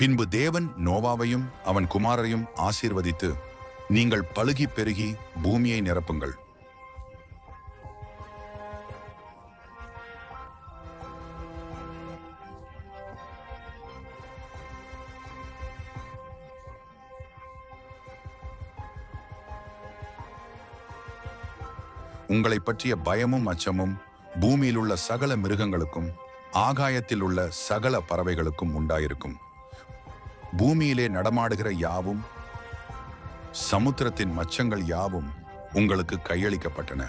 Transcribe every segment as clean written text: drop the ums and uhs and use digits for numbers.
பின்பு தேவன் நோவாவையும் அவன் குமாரரையும் ஆசீர்வதித்து, நீங்கள் பலுகி பெருகி பூமியை நிரப்புங்கள். உங்களை பற்றிய பயமும் அச்சமும் பூமியில் உள்ள சகல மிருகங்களுக்கும் ஆகாயத்தில் உள்ள சகல பறவைகளுக்கும் உண்டாயிருக்கும். பூமியிலே நடமாடுகிற யாவும் சமுத்திரத்தின் மச்சங்கள் யாவும் உங்களுக்கு கையளிக்கப்பட்டன.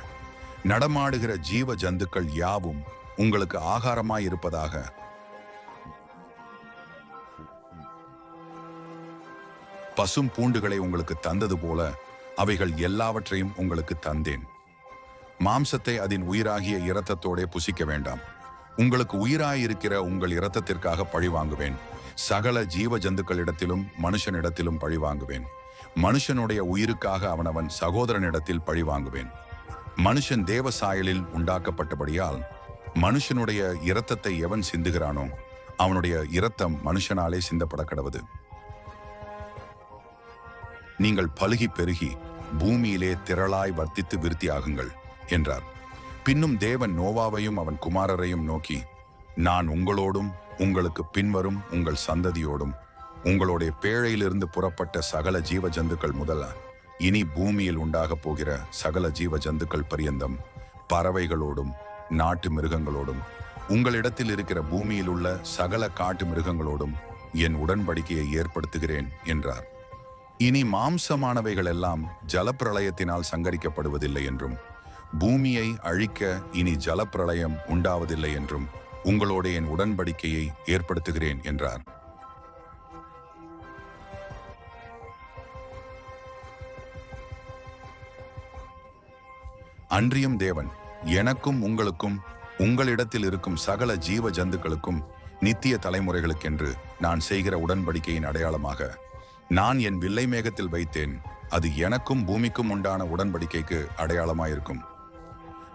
நடமாடுகிற ஜீவ ஜந்துக்கள் யாவும் உங்களுக்கு ஆகாரமாயிருப்பதாக. பசும் பூண்டுகளை உங்களுக்கு தந்தது போல அவைகள் எல்லாவற்றையும் உங்களுக்கு தந்தேன். மாம்சத்தை அதன் உயிராகிய இரத்தத்தோடே புசிக்க வேண்டாம். உங்களுக்கு உயிராயிருக்கிற உங்கள் இரத்தத்திற்காக பழி வாங்குவேன். சகல ஜீவ ஜந்துக்களிடத்திலும் மனுஷனிடத்திலும் பழி வாங்குவேன். மனுஷனுடைய உயிருக்காக அவனவன் சகோதரனிடத்தில் பழி வாங்குவேன். மனுஷன் தேவ சாயலில் உண்டாக்கப்பட்டபடியால் மனுஷனுடைய இரத்தத்தை எவன் சிந்துகிறானோ அவனுடைய இரத்தம் மனுஷனாலே சிந்தப்பட கடவது. நீங்கள் பலுகி பெருகி பூமியிலே திரளாய் வர்த்தித்து விருத்தியாகுங்கள் என்றார். பின்னும் தேவன் நோவாவையும் அவன் குமாரரையும் நோக்கி, நான் உங்களோடும் உங்களுக்கு பின்வரும் உங்கள் சந்ததியோடும் உங்களுடைய பேழையிலிருந்து புறப்பட்ட சகல ஜீவ ஜந்துக்கள் முதல இனி பூமியில் உண்டாகப் போகிற சகல ஜீவ ஜந்துக்கள் பரியந்தம் பறவைகளோடும் நாட்டு மிருகங்களோடும் உங்களிடத்தில் இருக்கிற பூமியில் உள்ள சகல காட்டு மிருகங்களோடும் என் உடன்படிக்கையை ஏற்படுத்துகிறேன் என்றார். இனி மாம்சமானவைகள் எல்லாம் ஜலப்பிரளயத்தினால் சங்கரிக்கப்படுவதில்லை என்றும் பூமியை அழிக்க இனி ஜலப்பிரளயம் உண்டாவதில்லை என்றும் உங்களோட என் உடன்படிக்கையை ஏற்படுத்துகிறேன் என்றார். அன்றியும் தேவன் எனக்கும் உங்களுக்கும் உங்களிடத்தில் இருக்கும் சகல ஜீவ ஜந்துக்களுக்கும் நித்திய தலைமுறைகளுக்கென்று நான் செய்கிற உடன்படிக்கையின் அடையாளமாக நான் என் வில்லை மேகத்தில் வைத்தேன். அது எனக்கும் பூமிக்கும் உண்டான உடன்படிக்கைக்கு அடையாளமாயிருக்கும்.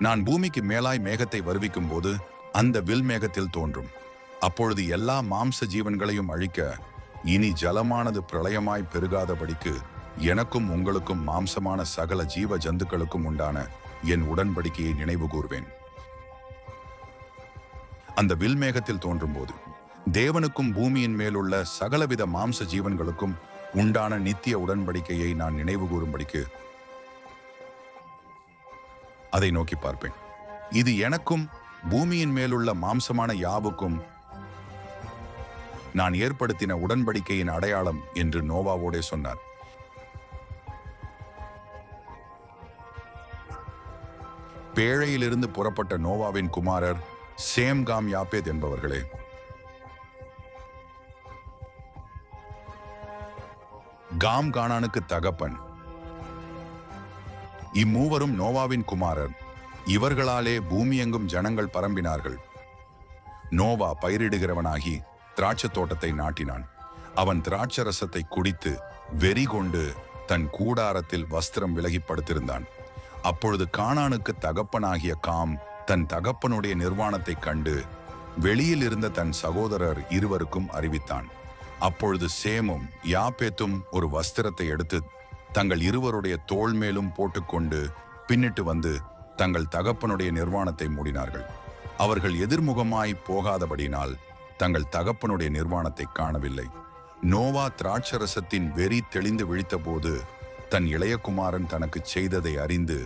நான் பூமிக்கு மேலாய் மேகத்தை வருவிக்கும் போது அந்த வில் மேகத்தில் தோன்றும். அப்பொழுது எல்லா மாம்ச ஜீவன்களையும் அழிக்க இனி ஜலமானது பிரளயமாய் பெருகாதபடிக்கு எனக்கும் உங்களுக்கும் மாம்சமான சகல ஜீவ ஜந்துக்களுக்கும் உண்டான என் உடன்படிக்கையை நினைவு கூர்வேன். அந்த வில் மேகத்தில் தோன்றும் போது தேவனுக்கும் பூமியின் மேலுள்ள சகலவித மாம்ச ஜீவன்களுக்கும் உண்டான நித்திய உடன்படிக்கையை நான் நினைவு கூறும்படிக்கு அதை நோக்கி பார்ப்பேன். இது எனக்கும் பூமியின் மேலுள்ள மாம்சமான யாவுக்கும் நான் ஏற்படுத்தின உடன்படிக்கையின் அடையாளம் என்று நோவாவோடே சொன்னார். பேழையிலிருந்து புறப்பட்ட நோவாவின் குமாரர் சேம், காம், யாப்பேத் என்பவர்களே. காம் கானானுக்கு தகப்பன். இம்மூவரும் நோவாவின் குமாரர். இவர்களாலே பூமியெங்கும் ஜனங்கள் பரம்பினார்கள். நோவா பயிரிடுகிறவனாகி திராட்சை தோட்டத்தை நாட்டினான். அவன் திராட்சரசத்தை குடித்து வெறி கொண்டு தன் கூடாரத்தில் வஸ்திரம் விலகி படுத்திருந்தான். அப்பொழுது கானானுக்கு தகப்பனாகிய காம் தன் தகப்பனுடைய நிர்வாணத்தை கண்டு வெளியில் இருந்த தன் சகோதரர் இருவருக்கும் அறிவித்தான். அப்பொழுது சேமும் யாப்பேத்தும் ஒரு வஸ்திரத்தை எடுத்து தங்கள் இருவருடைய தோள் மேலும் போட்டுக்கொண்டு பின்னிட்டு வந்து தங்கள் தகப்பனுடைய நிர்வாணத்தை மூடினார்கள். அவர்கள் எதிர்முகமாய் போகாதபடினால் தங்கள் தகப்பனுடைய நிர்வாணத்தை காணவில்லை. நோவா திராட்சரசத்தின் வெறி தெளிந்து விழித்தபோது தன் இளையகுமாரன் தனக்கு செய்ததை அறிந்து,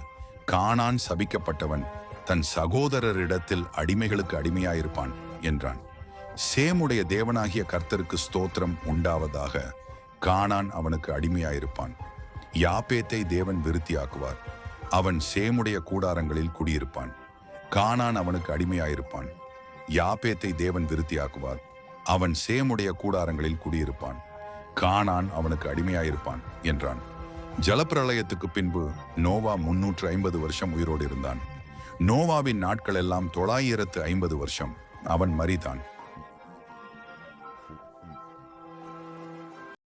கானான் சபிக்கப்பட்டவன், தன் சகோதரரிடத்தில் அடிமைகளுக்கு அடிமையாயிருப்பான் என்றான். சேமுடைய தேவனாகிய கர்த்தருக்கு ஸ்தோத்திரம் உண்டாவதாக. கானான் அவனுக்கு அடிமையாயிருப்பான். யாப்பேத்தை தேவன் விருத்தியாக்குவார். அவன் சேமுடைய கூடாரங்களில் குடியிருப்பான். கானான் அவனுக்கு அடிமையாயிருப்பான். யாப்பேத்தை தேவன் விருத்தியாக்குவார். அவன் சேமுடைய கூடாரங்களில் குடியிருப்பான். கானான் அவனுக்கு அடிமையாயிருப்பான் என்றான். ஜலப்பிரளயத்துக்கு பின்பு நோவா 350 வருஷம் உயிரோடு இருந்தான். நோவாவின் நாட்கள் எல்லாம் 950 வருஷம். அவன் மரித்தான்.